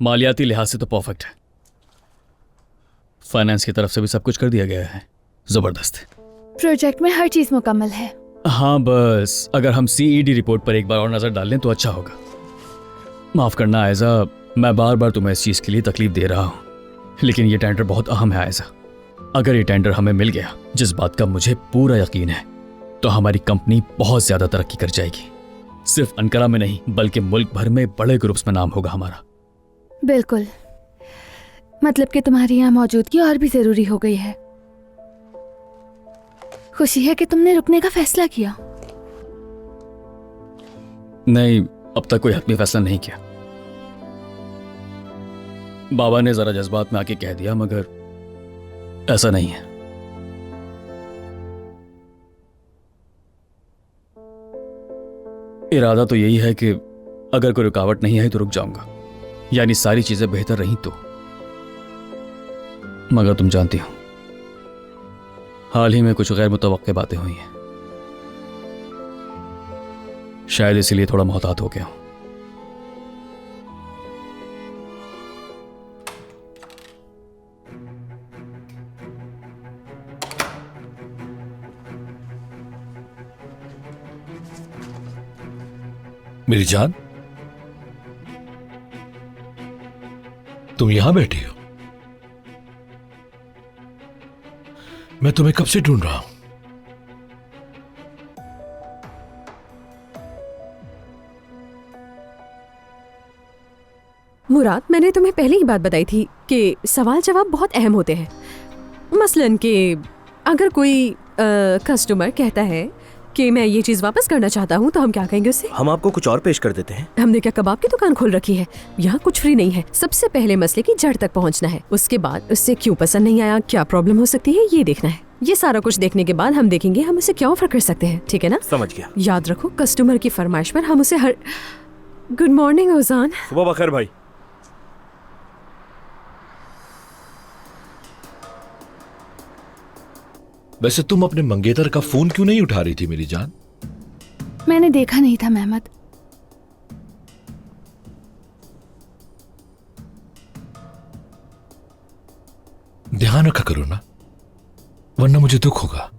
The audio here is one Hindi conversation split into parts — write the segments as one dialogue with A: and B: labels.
A: मालियाती लिहाज से तो परफेक्ट है। फाइनेंस की तरफ से भी सब कुछ कर दिया गया है। जबरदस्त।
B: प्रोजेक्ट में हर चीज मुकम्मल है।
A: हाँ, बस अगर हम सीईडी रिपोर्ट पर एक बार और नजर डाल लें तो अच्छा होगा। माफ करना आयजा, मैं बार बार तुम्हें इस चीज के लिए तकलीफ दे रहा हूं, लेकिन ये टेंडर बहुत अहम है आयजा। अगर ये टेंडर हमें मिल गया, जिस बात का मुझे पूरा यकीन है, तो हमारी कंपनी बहुत ज्यादा तरक्की कर जाएगी। सिर्फ अनकरा में नहीं बल्कि मुल्क भर में बड़े ग्रुप्स में नाम होगा हमारा।
B: बिल्कुल, मतलब कि तुम्हारी यहाँ मौजूदगी और भी जरूरी हो गई है। खुशी है कि तुमने रुकने का फैसला किया।
A: नहीं, अब तक कोई हतमी फैसला नहीं किया। बाबा ने जरा जज्बात में आके कह दिया, मगर ऐसा नहीं है। इरादा तो यही है कि अगर कोई रुकावट नहीं आई तो रुक जाऊंगा, यानी सारी चीजें बेहतर रहीं तो। मगर तुम जानती हो, हाल ही में कुछ गैर मुतवक्के बातें हुई हैं। शायद इसीलिए थोड़ा मोहतात हो गया हूं।
C: मेरी जान, तुम यहां बैठी हो? मैं तुम्हें कब से ढूंढ रहा हूं।
D: मुराद, मैंने तुम्हें पहले ही बात बताई थी कि सवाल जवाब बहुत अहम होते हैं। मसलन कि अगर कोई कस्टमर कहता है कि मैं ये चीज वापस करना चाहता हूँ, तो हम क्या कहेंगे उससे?
E: हम आपको कुछ और पेश कर देते हैं।
D: हमने क्या कबाब की दुकान खोल रखी है? यहाँ कुछ फ्री नहीं है। सबसे पहले मसले की जड़ तक पहुँचना है, उसके बाद उससे क्यों पसंद नहीं आया, क्या प्रॉब्लम हो सकती है, ये देखना है। ये सारा कुछ देखने के बाद हम देखेंगे हम उसे क्या ऑफर कर सकते हैं। ठीक है ना?
E: समझ गया।
D: याद रखो, कस्टमर की फरमाइश पर हम उसे हर गुड मॉर्निंग ओजान।
E: सुबह बखैर भाई।
C: वैसे तुम अपने मंगेतर का फोन क्यों नहीं उठा रही थी मेरी जान?
B: मैंने देखा नहीं था मेहमद।
C: ध्यान रखा करो ना, वरना मुझे दुख होगा।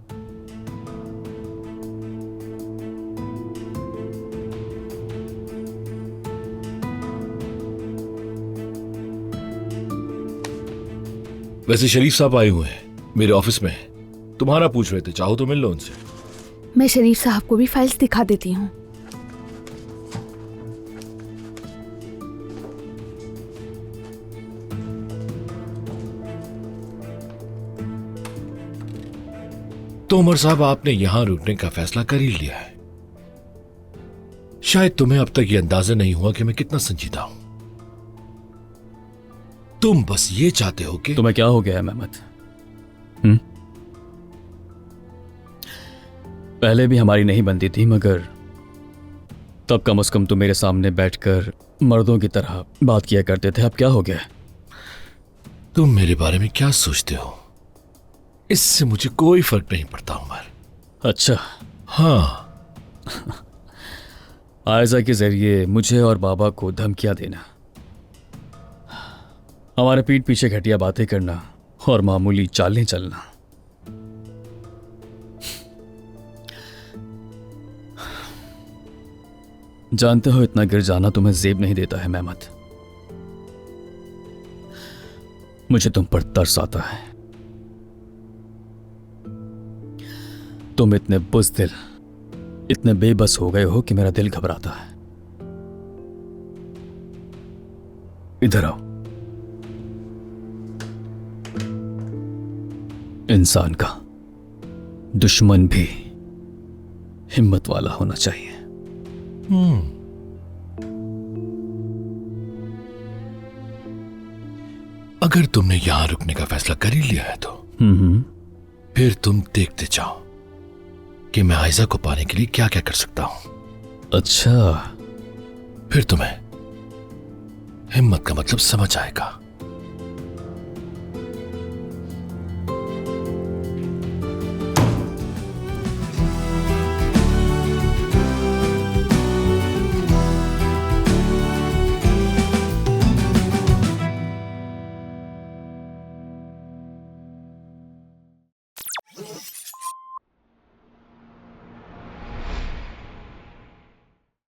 C: वैसे शरीफ साहब आए हुए हैं, मेरे ऑफिस में हैं। तुम्हारा पूछ रहे थे, चाहो तो मिल लो उनसे।
B: मैं शरीफ साहब को भी फाइल्स दिखा देती हूँ।
C: तो उमर साहब, आपने यहां रुकने का फैसला कर ही लिया है। शायद तुम्हें अब तक यह अंदाजा नहीं हुआ कि मैं कितना संजीदा हूं। तुम बस ये चाहते हो कि
A: तुम्हें क्या हो गया है मेहमद? पहले भी हमारी नहीं बनती थी, मगर तब कम से कम तुम मेरे सामने बैठकर मर्दों की तरह बात किया करते थे। अब क्या हो गया?
C: तुम मेरे बारे में क्या सोचते हो, इससे मुझे कोई फर्क नहीं पड़ता उमर।
A: अच्छा।
C: हाँ।
A: आयजा के जरिए मुझे और बाबा को धमकियां देना, हमारे पीठ पीछे घटिया बातें करना और मामूली चालें चलना, जानते हो इतना गिर जाना तुम्हें जेब नहीं देता है मेहमद। मुझे तुम पर तरस आता है। तुम इतने बुज़दिल, इतने बेबस हो गए हो कि मेरा दिल घबराता है। इधर आओ। इंसान का दुश्मन भी हिम्मत वाला होना चाहिए।
C: अगर तुमने यहां रुकने का फैसला कर ही लिया है तो फिर तुम देखते जाओ कि मैं आयजा को पाने के लिए क्या क्या कर सकता हूं।
A: अच्छा,
C: फिर तुम्हें हिम्मत का मतलब समझ आएगा।